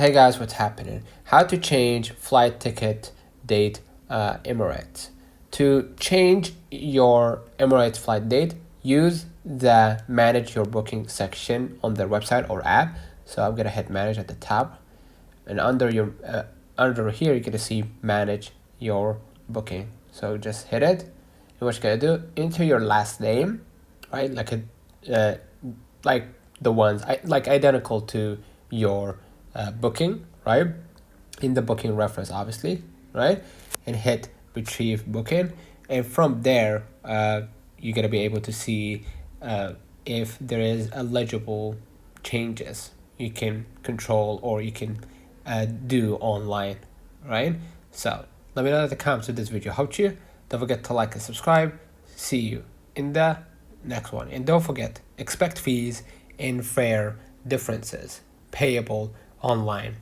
Hey guys, what's happening? How to change flight ticket date Emirates. To change your Emirates flight date, use the manage your booking section on their website or app. So I'm gonna hit manage at the top, and under here you're gonna see manage your booking. So just hit it, and what you're gonna do, enter your last name, right? Like the ones like identical to your booking, right? In the booking reference, obviously, right? And hit retrieve booking, and from there, you're gonna be able to see if there is eligible changes you can control or you can do online, right? So let me know in the comments if this video helped you. Don't forget to like and subscribe. See you in the next one, and don't forget, expect fees and fare differences payable online.